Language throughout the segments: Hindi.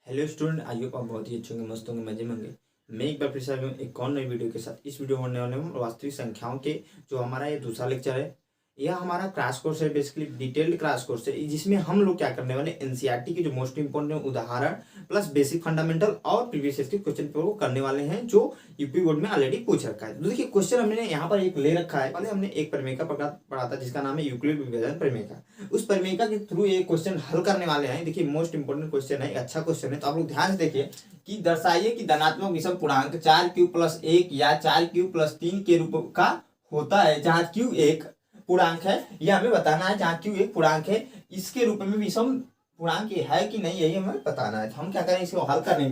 हेलो स्टूडेंट, आई होप आप बहुत ही अच्छे होंगे, मस्त होंगे, मजे में होंगे। मैं एक बार फिर से आ गया हूँ एक और नई वीडियो के साथ। इस वीडियो में होने वाले हम वास्तविक संख्याओं के जो हमारा ये दूसरा लेक्चर है। यह हमारा क्रैश कोर्स है, बेसिकली डिटेल्ड क्रैश कोर्स है, जिसमें हम लोग क्या करने वाले एनसीईआरटी के जो मोस्ट इंपोर्टेंट उदाहरण प्लस बेसिक फंडामेंटल और प्रीवियस ईयर के क्वेश्चन पेपर को करने वाले हैं, जो यूपी बोर्ड में ऑलरेडी पूछ रखा है। तो देखिए क्वेश्चन हमने यहाँ पर एक ले रखा है। पहले हमने एक प्रमेयिका पढ़ा था जिसका नाम है यूक्लिड विभाजन प्रमेयिका। उस प्रमेयिका के थ्रू ये क्वेश्चन हल करने वाले हैं। देखिए मोस्ट इंपोर्टेंट क्वेश्चन है, अच्छा क्वेश्चन है, तो आप लोग ध्यान से देखिए कि दर्शाइए कि धनात्मक विषम पूर्णांक 4q+1 या 4q+3 के रूप का होता है, जहाँ q एक पूर्णांक है, यह हमें बताना है। जहाँ q एक पूर्णांक है, इसके रूप में विषम पूर्णांक है कि नहीं, यही हमें बताना है। तो हम क्या करें, इसको हल करने के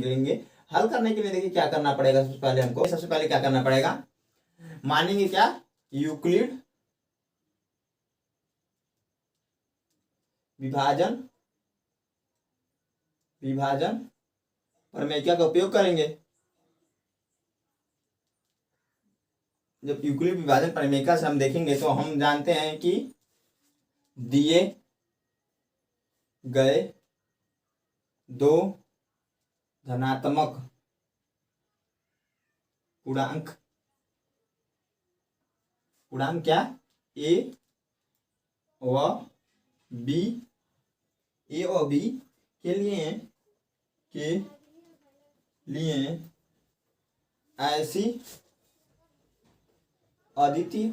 लिए देखिए क्या करना पड़ेगा। सबसे पहले क्या करना पड़ेगा, मानेंगे क्या, यूक्लिड विभाजन प्रमेयिका का उपयोग करेंगे। जब यूक्लिड विभाजन प्रमेयिका से हम देखेंगे तो हम जानते हैं कि दिए गए दो धनात्मक पूर्णांक क्या, ए व बी के लिए ऐसी अद्वितीय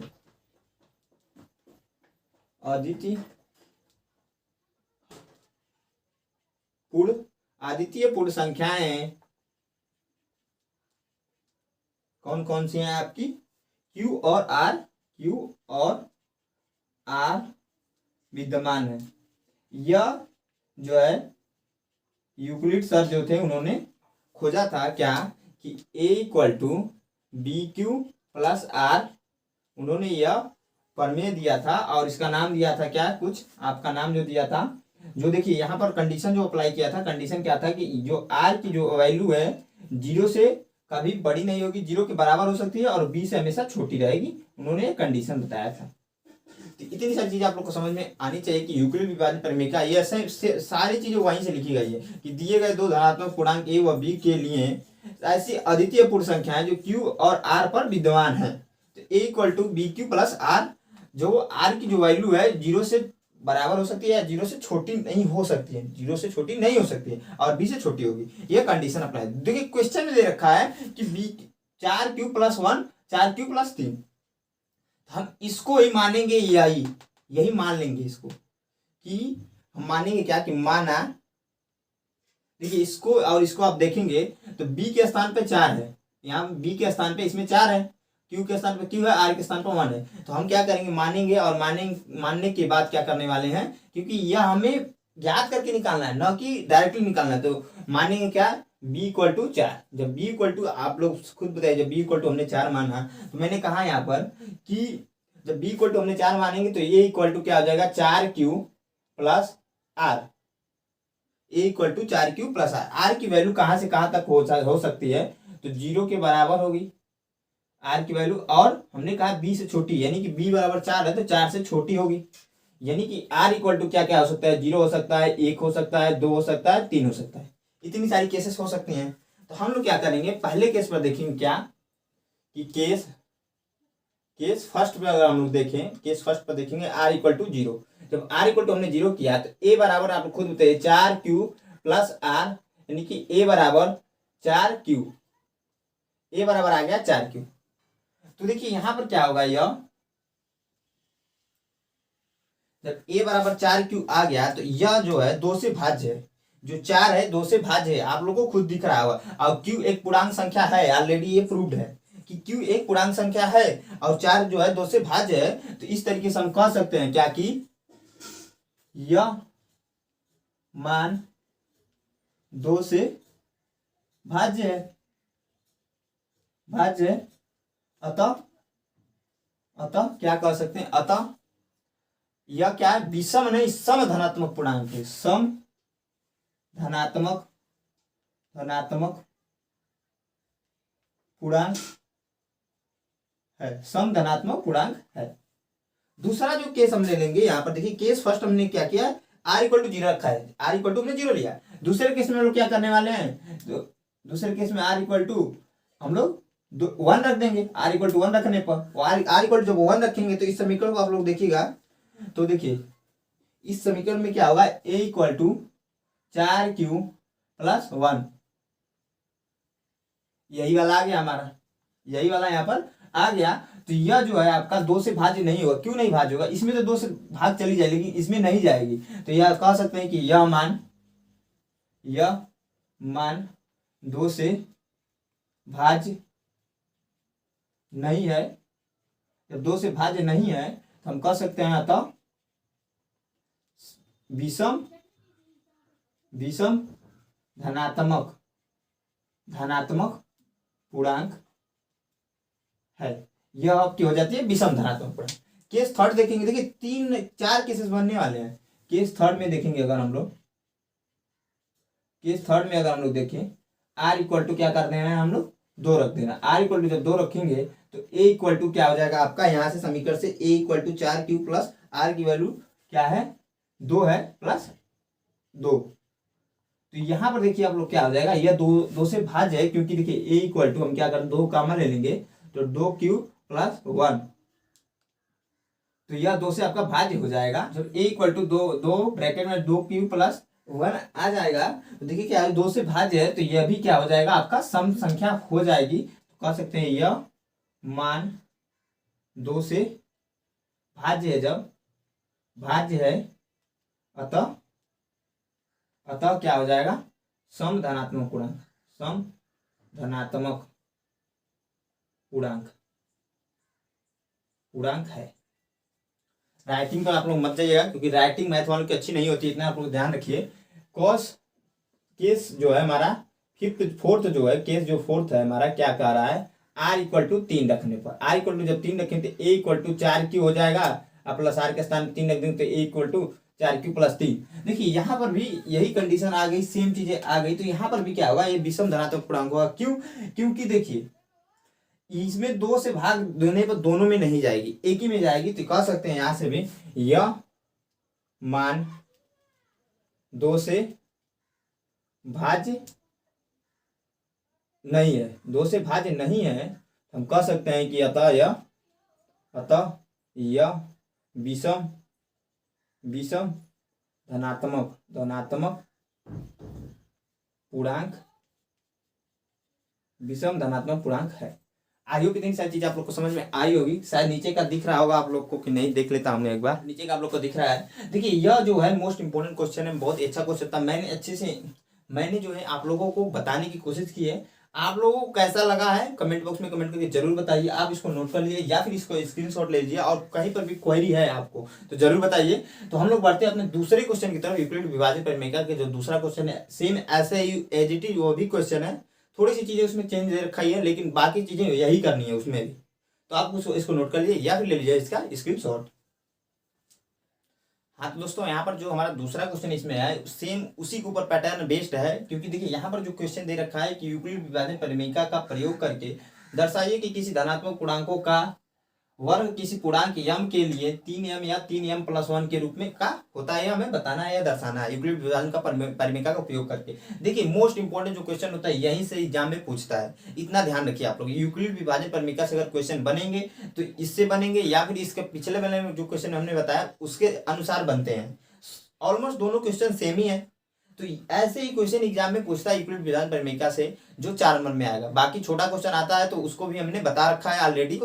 पूर्ण संख्याएं कौन कौन सी हैं आपकी, Q और R विद्यमान है। यह जो है यूक्लिड सर जो थे उन्होंने खोजा था क्या कि A=BQ+R। उन्होंने यह प्रमेय दिया था और इसका नाम दिया था क्या, कुछ आपका नाम जो दिया था, जो देखिए यहाँ पर कंडीशन जो अप्लाई किया था, कंडीशन क्या था कि जो R की जो वैल्यू है 0 से कभी बड़ी नहीं होगी, 0 के बराबर हो सकती है और B से हमेशा छोटी रहेगी। उन्होंने कंडीशन बताया था। तो इतनी सारी चीजें आप लोग को समझ में आनी चाहिए कि यूक्लिड विभाजन प्रमेयिका ये सारी चीजें वहीं से लिखी गई है कि दिए गए दो धनात्मक पूर्णांक ए व बी के लिए ऐसी अद्वितीय पूर्ण संख्याएं जो Q और R पर विद्यमान है। तो A=BQ+R, जो R की जो वैल्यू है 0 से बराबर हो सकती है या 0 से छोटी नहीं हो सकती है, 0 से छोटी नहीं हो सकती है और B से छोटी होगी। यह कंडीशन अप्लाई। देखिए क्वेश्चन में दे रखा है कि B 4q+1 4q+3, हम इसको ही मानेंगे, यही मान लेंगे इसको कि हम मानेंगे क्या कि माना, देखिए इसको और इसको आप देखेंगे तो B के स्थान पे 4 है, यहाँ B के स्थान पे इसमें 4 है, Q के स्थान पे Q है, R के स्थान पर 1 है। तो हम क्या करेंगे, मानेंगे और मानने के बाद क्या करने वाले हैं, क्योंकि यह हमें ज्ञात करके निकालना है, न कि डायरेक्टली निकालना है। तो मानेंगे क्या, B=4। जब B= आप लोग खुद बताइए, जब B= हमने 4 माना, तो मैंने कहा यहाँ पर कि जब B= हमने 4 मानेंगे तो ये इक्वल क्या हो जाएगा, 4q+R। A=4q+R। R की वैल्यू कहाँ से कहाँ तक हो सकती है, तो 0 के बराबर होगी R की वैल्यू, और हमने कहा B से छोटी, यानी कि B=4 है तो 4 से छोटी होगी, यानी कि R क्या क्या हो सकता है, 0 हो सकता है, 1 हो सकता है, 2 हो सकता है, 3 हो सकता है। इतनी सारी केसेस हो सकती हैं। तो हम लोग क्या करेंगे, पहले केस पर देखेंगे क्या कि केस फर्स्ट पर अगर हम लोग देखें, केस फर्स्ट पर देखेंगे R=0। जब R= हमने 0 किया तो A बराबर आप खुद बताइए 4q+R, यानी कि A बराबर 4q, A बराबर आ गया 4q। तो देखिए यहां पर क्या होगा, यह जब A बराबर 4q आ गया तो यह जो है 2 से भाज्य है, जो 4 है 2 से भाज्य है, आप लोगों को खुद दिख रहा होगा। और Q एक पूर्णांक संख्या है, ऑलरेडी ये प्रूव्ड है कि Q एक पूर्णांक संख्या है और 4 जो है 2 से भाज्य है। तो इस तरीके से हम कह सकते हैं क्या कि यह मान 2 से भाज्य है, अतः क्या कह सकते हैं, अतः यह क्या है, विषम नहीं सम धनात्मक पूर्णांक है, सम धनात्मक पूर्णांक है, सम धनात्मक पूर्णांक है। दूसरा जो केस हम ले लेंगे, यहां पर देखिए केस फर्स्ट हमने क्या किया, R=0 रखा है, R= हमने 0 लिया। दूसरे केस में हम लोग क्या करने वाले हैं, तो दूसरे केस में आर इक्वल टू हम लोग 1 रख देंगे। आर इक्वल टू 1 रखने पर आर इक्वल टू जब 1 रखेंगे तो इस समीकरण को आप लोग देखिएगा, तो देखिए इस समीकरण में क्या होगा, ए इक्वल टू 4q प्लस 1, यही वाला आ गया हमारा, यही वाला यहाँ पर आ गया। तो यह जो है आपका 2 से भाज्य नहीं होगा। क्यों नहीं भाज्य होगा, इसमें तो 2 से भाग चली जाएगी लेकिन इसमें नहीं जाएगी। तो यह कह सकते हैं कि यह मान 2 से भाज्य नहीं है। जब 2 से भाज्य नहीं है तो हम कह सकते हैं अतः विषम धनात्मक पूर्णांक है। यह आपकी हो जाती है विषम धनात्मक पूर्णांक। केस थर्ड देखेंगे, देखिए 4 केसेस बनने वाले हैं। केस थर्ड में देखेंगे, अगर हम लोग देखें, आर इक्वल टू क्या कर देना है हम लोग 2 रख देना। आर इक्वल टू जब 2 रखेंगे तो ए इक्वल टू क्या हो जाएगा आपका, यहाँ से समीकरण से a equal to 4q plus r की वैल्यू क्या है 2 है प्लस 2। तो यहाँ पर देखिए आप लोग क्या हो जाएगा, यह 2 से भाज्य है, क्योंकि देखिए ए इक्वल टू हम क्या करें 2 कामा ले लेंगे तो 2q प्लस 1, तो यह 2 से आपका भाज्य हो जाएगा। जब ए इक्वल टू 2 ब्रैकेट में 2q प्लस 1 आ जाएगा तो देखिए क्या है 2 से भाज्य है, तो यह भी क्या हो जाएगा आपका सम संख्या हो जाएगी। तो कह सकते हैं यह मान 2 से भाज्य है, जब भाज्य है अतः क्या हो जाएगा सम धनात्मक पूर्णांक है। राइटिंग पर आप लोग मत जाइएगा, क्योंकि राइटिंग मैथ वालों की अच्छी नहीं होती, इतना आप लोग ध्यान रखिए। केस जो है हमारा फोर्थ जो है, केस जो फोर्थ है हमारा क्या कह रहा है, आर इक्वल टू 3 रखने पर, आर इक्वल टू जब 3 रखें तो ए इक्वल टू 4q हो जाएगा, अब प्लस आर के स्थान 3 रख देंगे तो ए इक्वल टू 4q प्लस 3। देखिए यहाँ पर भी यही कंडीशन आ गई, सेम चीजें आ गई। तो यहाँ पर भी क्या होगा, ये विषम धनात्मक पूर्णांक होगा। क्यों, क्योंकि देखिए इसमें 2 से भाग देने पर दोनों में नहीं जाएगी, एक ही में जाएगी। तो कह सकते हैं यहां से भी यह मान 2 से भाज्य नहीं है, 2 से भाज्य नहीं है। हम कह सकते हैं कि अतः यह विषम धनात्मक पूर्णांक है। आई होप इतनी सारी चीज आप लोग को समझ में आई होगी। शायद नीचे का दिख रहा होगा आप लोग को कि नहीं, देख लेता हूँ एक बार। नीचे का आप लोग को दिख रहा है। देखिए यह जो है मोस्ट इंपोर्टेंट क्वेश्चन है, बहुत अच्छा क्वेश्चन था। मैंने जो है आप लोगों को बताने की कोशिश की है। आप लोगों को कैसा लगा है कमेंट बॉक्स में कमेंट करके जरूर बताइए। आप इसको नोट कर लीजिए या फिर इसको स्क्रीनशॉट ले लीजिए, और कहीं पर भी क्वेरी है आपको तो जरूर बताइए। तो हम लोग बढ़ते हैं अपने दूसरे क्वेश्चन की तरफ। यूक्लिड विभाजन परिमेय के जो दूसरा क्वेश्चन है, सेम ऐसे ही एज इट इज वो भी क्वेश्चन है, थोड़ी सी चीजें उसमें चेंज दे रखा है, लेकिन बाकी चीजें यही करनी है उसमें भी। तो आप इसको नोट कर लीजिए या फिर ले लीजिए इसका स्क्रीनशॉट। हाँ तो दोस्तों यहाँ पर जो हमारा दूसरा क्वेश्चन इसमें है, सेम उसी के ऊपर पैटर्न बेस्ड है। क्योंकि देखिए यहाँ पर जो क्वेश्चन दे रखा है कि यूक्लिड विभाजन परिमेय का प्रयोग करके दर्शाइए कि किसी धनात्मक पूर्णांकों का वर्ग किसी पूर्णांक m के लिए 3m या 3m प्लस 1 के रूप में का होता है, हमें बताना है या दर्शाना है यूक्लिड विभाजन का परिमेय का उपयोग करके। देखिए मोस्ट इंपोर्टेंट जो क्वेश्चन होता है यहीं से एग्जाम में पूछता है, इतना ध्यान रखिए आप लोग। यूक्लिड विभाजन परिमेय से अगर क्वेश्चन बनेंगे तो इससे बनेंगे या फिर इसके पिछले वाले में जो क्वेश्चन हमने बताया उसके अनुसार बनते हैं। ऑलमोस्ट दोनों क्वेश्चन सेम ही है। तो ऐसे ही क्वेश्चन एग्जाम में पूछता है यूक्लिड विभाजन परिमेय से, जो 4 नंबर में आएगा। बाकी छोटा क्वेश्चन आता है तो उसको भी हमने बता रखा है ऑलरेडी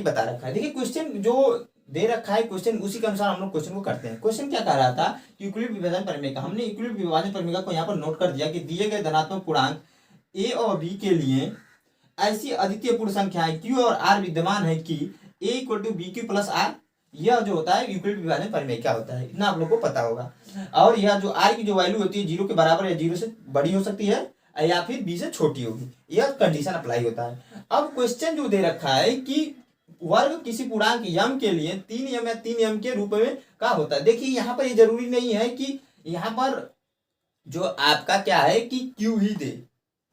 बता रखा है। देखिए क्वेश्चन जो दे रखा है क्वेश्चन उसी के अनुसार हम लोग क्वेश्चन को करते हैं। क्वेश्चन क्या कह रहा था कि यूक्लिड विभाजन परिमेय का, हमने यूक्लिड विभाजन परिमेय को यहाँ पर नोट कर दिया कि दिए गए धनात्मक पूर्णांक ए और बी के लिए ऐसी अद्वितीय पूर्ण संख्याएं क्यू और आर विद्यमान है कि a equal to b q plus r, यह जो होता है यूक्लिड विभाजन परिमेय क्या होता है, इतना आप लोग को पता होगा। और यह जो आर की जो वैल्यू होती है 0 के बराबर या 0 से बड़ी हो सकती है या फिर बी से छोटी होगी, यह कंडीशन अप्लाई होता है। अब क्वेश्चन जो दे रखा है कि वर्ग किसी पूर्णांक m के लिए 3m या 3m के रूप में का होता है। देखिए यहाँ पर ये जरूरी नहीं है कि यहाँ पर जो आपका क्या है कि q ही दे,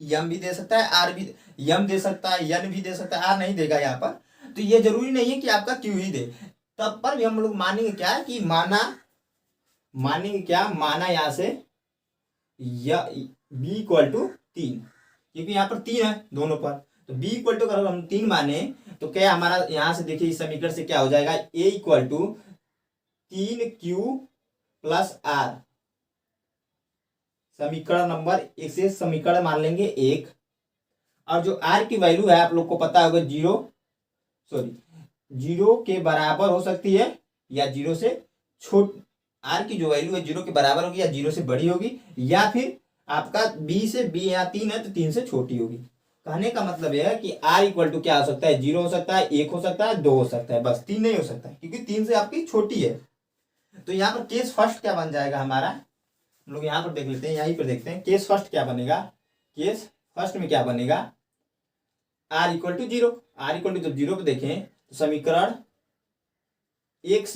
m भी दे सकता है, r भी m दे सकता है, n भी दे सकता है, r नहीं देगा यहाँ पर। तो ये जरूरी नहीं है कि आपका q ही दे, तब पर भी हम लोग मानेंगे क्या कि माना यहाँ से या बी इक्वल टू 3, क्योंकि यहाँ पर 3 है दोनों पर, तो बी इक्वल टू अगर हम 3 माने तो क्या हमारा यहाँ से देखिए इस समीकरण से क्या हो जाएगा, a equal to 3q plus r, समीकरण नंबर एक से समीकरण मान लेंगे 1। और जो आर की वैल्यू है आप लोग को पता होगा 0 के बराबर हो सकती है या 0 से छोट, आर की जो वैल्यू है 0 के बराबर होगी या 0 से बड़ी होगी, या फिर आपका बी यहाँ 3 है तो 3 से छोटी होगी। कहने का मतलब यह है कि आर इक्वल टू क्या हो सकता है, 0 हो सकता है, 1 हो सकता है, 2 हो सकता है, बस 3 नहीं हो सकता है, क्योंकि 3 से आपकी छोटी है। तो यहाँ पर केस फर्स्ट क्या बन जाएगा हमारा, हम लोग यहाँ पर देख लेते हैं, यहीं पर देखते हैं केस फर्स्ट क्या बनेगा। केस फर्स्ट में क्या बनेगा, r equal to 0, r equal to जब 0 पे देखें तो समीकरण एक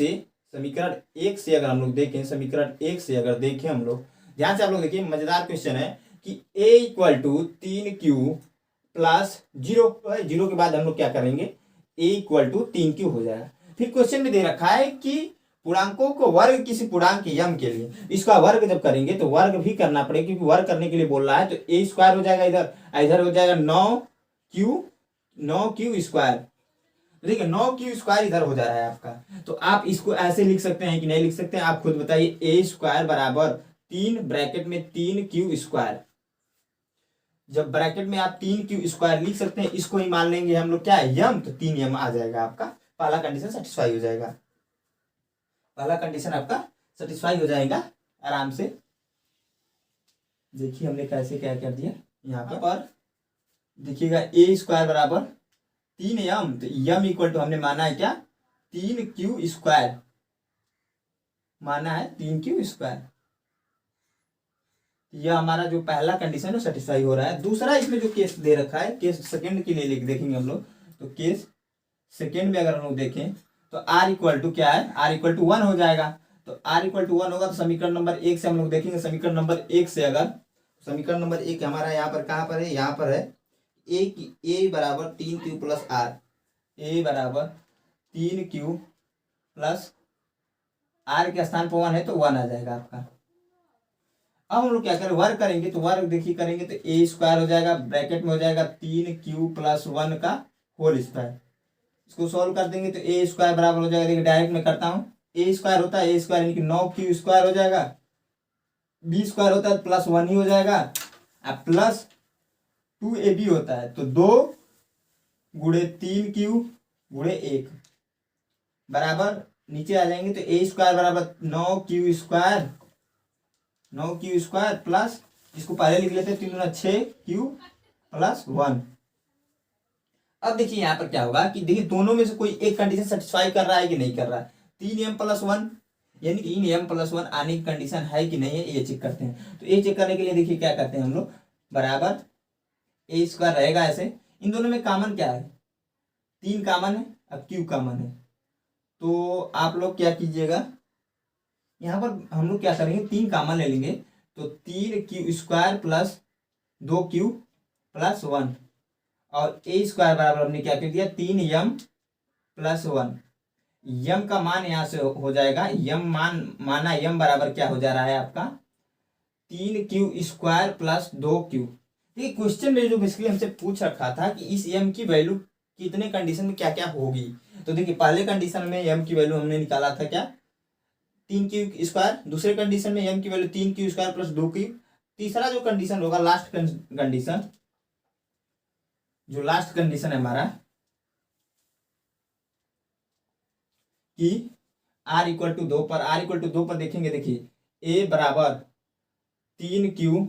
से अगर हम लोग देखें, समीकरण 1 से अगर देखें हम लोग, ध्यान से आप लोग देखिए, मजेदार क्वेश्चन है कि a equal to 3q plus 0 है, 0 के बाद हम लोग क्या करेंगे, a इक्वल टू 3q हो जाएगा। फिर क्वेश्चन में दे रखा है कि पूर्णांकों को वर्ग किसी पूर्णांक यम के लिए, इसका वर्ग जब करेंगे तो वर्ग भी करना पड़ेगा, क्योंकि वर्ग करने के लिए बोल रहा है, तो a स्क्वायर हो जाएगा, इधर हो जाएगा 9q स्क्वायर, देखिए 9q स्क्वायर इधर हो जा रहा है आपका, तो आप इसको ऐसे लिख सकते हैं कि नहीं लिख सकते हैं, आप खुद बताइए। a स्क्वायर बराबर 3 ब्रैकेट में 3q स्क्वायर, जब ब्रैकेट में आप 3q स्क्वायर लिख सकते हैं, इसको ही मान लेंगे हम लोग क्या है यम, तो 3 यम आ जाएगा, आपका पहला कंडीशन सेटिस्फाई हो जाएगा, पहला कंडीशन आपका सेटिस्फाई हो जाएगा आराम से। देखिए हमने कैसे क्या कर दिया, यहाँ पर देखिएगा a स्क्वायर बराबर 3m, तो यम इक्वल टू हमने माना है क्या, 3q स्क्वायर, माना है 3q स्क्वायर, यह हमारा जो पहला कंडीशन है सेटिस्फाई हो रहा है। दूसरा इसमें जो केस दे रखा है, केस सेकंड के लिए लिख देखेंगे हम लोग, तो केस सेकंड में अगर हम लोग देखें तो r इक्वल टू क्या है, r इक्वल टू 1 हो जाएगा, तो r इक्वल टू 1 होगा, तो समीकरण नंबर 1 से हम लोग देखेंगे, समीकरण नंबर 1 से अगर, समीकरण नंबर 1 हमारा यहाँ पर कहाँ पर है, यहाँ पर है a बराबर 3q प्लस आर, a बराबर 3q प्लस आर के स्थान पर 1 है तो 1 आ जाएगा आपका। अब हम लोग क्या करें, वर्ग करेंगे, तो वर्ग देखिए करेंगे तो a स्क्वायर हो जाएगा, ब्रैकेट में हो जाएगा 3q प्लस 1 का होल स्क्वायर, इसको सॉल्व कर देंगे तो a स्क्वायर बराबर हो जाएगा, देखिए डायरेक्ट में करता हूँ, a स्क्वायर होता है, a स्क्वायर यानी कि 9q स्क्वायर हो जाएगा, b स्क्वायर होता है प्लस 1 ही हो जाएगा, अब प्लस 2ab होता है, तो 2 गुणे 3q गुणे 1 बराबर नीचे आ जाएंगे, तो a स्क्वायर बराबर 9q स्क्वायर प्लस, इसको पहले लिख लेते हैं 3 गुना 6q प्लस 1। अब देखिए यहाँ पर क्या होगा कि देखिए दोनों में से कोई एक कंडीशन सेटिस्फाई कर रहा है कि नहीं कर रहा है, 3m प्लस 1 यानी 3m प्लस 1 आने की कंडीशन है कि नहीं है, ये चेक करते हैं। तो ये चेक करने के लिए देखिए क्या करते हैं हम लोग, बराबर a स्क्वायर रहेगा ऐसे, इन दोनों में कॉमन क्या है, 3 कॉमन है, अब q कॉमन है, तो आप लोग क्या कीजिएगा, यहाँ पर हम लोग क्या करेंगे 3 कॉमन ले लेंगे, तो 3q square plus 2q plus 1, और a स्क्वायर बराबर हमने क्या कर दिया 3m प्लस 1, यम का मान यहाँ से हो जाएगा, यम माना यम बराबर क्या हो जा रहा है आपका 3q स्क्वायर प्लस 2q। देखिए क्वेश्चन में जो बेसिकली हमसे पूछ रखा था कि इस m की वैल्यू कितने कंडीशन में क्या क्या होगी, तो देखिए पहले कंडीशन में m की वैल्यू हमने निकाला था क्या 3q स्क्वायर, दूसरे कंडीशन में m की value 3q square plus 2q, तीसरा जो कंडीशन होगा लास्ट कंडीशन, जो लास्ट कंडीशन है हमारा कि r इक्वल टू 2 पर, r इक्वल टू 2 पर देखेंगे, देखिए a बराबर 3q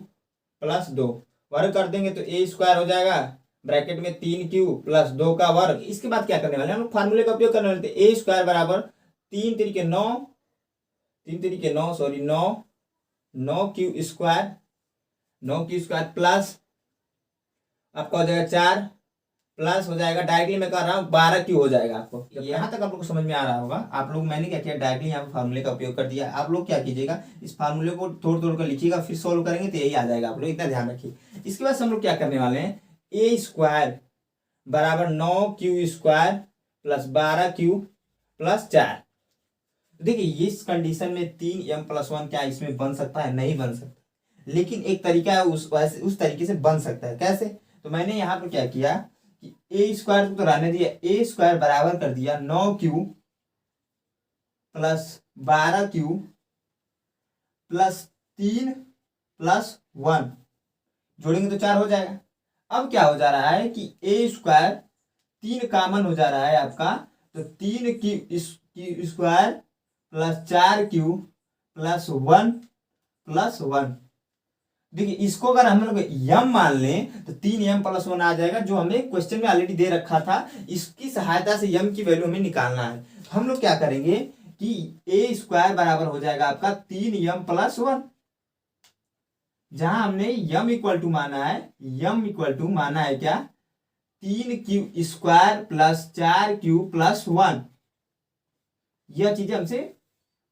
प्लस 2, वर्ग कर देंगे तो a स्क्वायर हो जाएगा, ब्रैकेट में 3q प्लस 2 का वर्ग। इसके बाद क्या करने वाले हैं हम लोग, फार्मूले का उपयोग करने वाले थे, a स्क्वायर बराबर 3 तरीके 9 सॉरी 9q स्क्वायर प्लस आपका हो जाएगा 4 प्लस हो जाएगा, डायरेक्टली मैं कर रहा हूँ 12q हो जाएगा। आपको यहाँ तक आप लोग को समझ में आ रहा होगा, आप लोग मैंने क्या किया डायरेक्टली यहाँ फार्मूले का उपयोग कर दिया। आप लोग क्या कीजिएगा इस फार्मूले को तोड़ तोड़ कर लिखिएगा, फिर सोल्व करेंगे तो यही आ जाएगा, आप लोग इतना ध्यान रखिए। इसके बाद हम लोग क्या करने वाले हैं, a स्क्वायर बराबर 9q square plus 12q plus 4। देखिए इस कंडीशन में 3m प्लस 1 क्या इसमें बन सकता है, नहीं बन सकता, लेकिन एक तरीका है उस तरीके से बन सकता है। कैसे? तो मैंने यहाँ पर क्या किया कि ए स्क्वायर तो रहने दिया, ए स्क्वायर बराबर कर दिया 9q प्लस 12q प्लस 3 + 1, जोड़ेंगे तो 4 हो जाएगा। अब क्या हो जा रहा है कि ए स्क्वायर 3 कॉमन हो जा रहा है आपका, तो 3q square plus 4q plus 1 + 1। देखिए इसको अगर हम लोग यम मान लें तो 3m + 1 आ जाएगा, जो हमें क्वेश्चन में ऑलरेडी दे रखा था। इसकी सहायता से यम की वैल्यू हमें निकालना है। हम लोग क्या करेंगे कि ए स्क्वायर बराबर हो जाएगा आपका 3m + 1, जहां हमने यम इक्वल टू माना है क्या, 3q square plus 4q plus 1। यह चीजें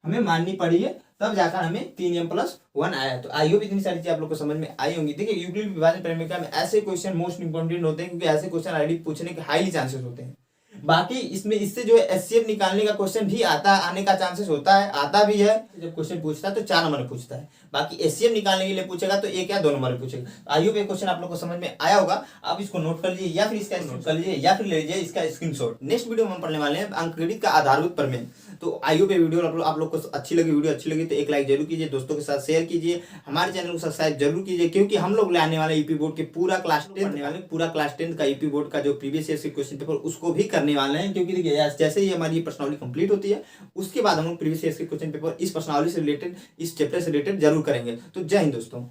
हमें माननी पड़ी है, तब जाकर हमें 3m + 1 आया। तो आई होप इतनी सारी चीजें आप लोग को समझ में आई होंगी। देखिए यूक्लिड विभाजन प्रमेय में ऐसे क्वेश्चन मोस्ट इंपोर्टेंट होते हैं, क्योंकि ऐसे क्वेश्चन ऑलरेडी पूछने के हाईली चांसेस होते हैं। बाकी इससे जो है एचसीएफ निकालने का क्वेश्चन भी आने का चांसेस होता है, आता भी है। जब क्वेश्चन पूछता है तो 4 नंबर में पूछता है, बाकी एचसीएफ निकालने के लिए पूछेगा तो 1 या 2 नंबर में पूछेगा। आई होप ये क्वेश्चन आप लोग को समझ में आया होगा। आप इसको नोट कर लीजिए या फिर इसका नोट कर लीजिए या फिर ले लीजिए इसका स्क्रीनशॉट। नेक्स्ट वीडियो में हम पढ़ने वाले हैं अंकगणित का आधारभूत प्रमेय। तो आई होप ये वीडियो आप लोग को अच्छी लगी। वीडियो अच्छी लगी तो एक लाइक जरूर कीजिए, दोस्तों के साथ शेयर कीजिए, हमारे चैनल को सब्सक्राइब जरूर कीजिए, क्योंकि हम लोग लाने वाले यूपी बोर्ड के पूरा क्लास 10 का यूपी बोर्ड का जो प्रीवियस ईयर के क्वेश्चन पेपर उसको भी करने वाले हैं। क्योंकि देखिए जैसे ही हमारी प्रश्नावली कंप्लीट होती है उसके बाद हम लोग प्रीवियस ईयर के क्वेश्चन पेपर इस प्रश्नावली से रिलेटेड, इस चैप्टर से रिलेटेड जरूर करेंगे। तो जय हिंद दोस्तों।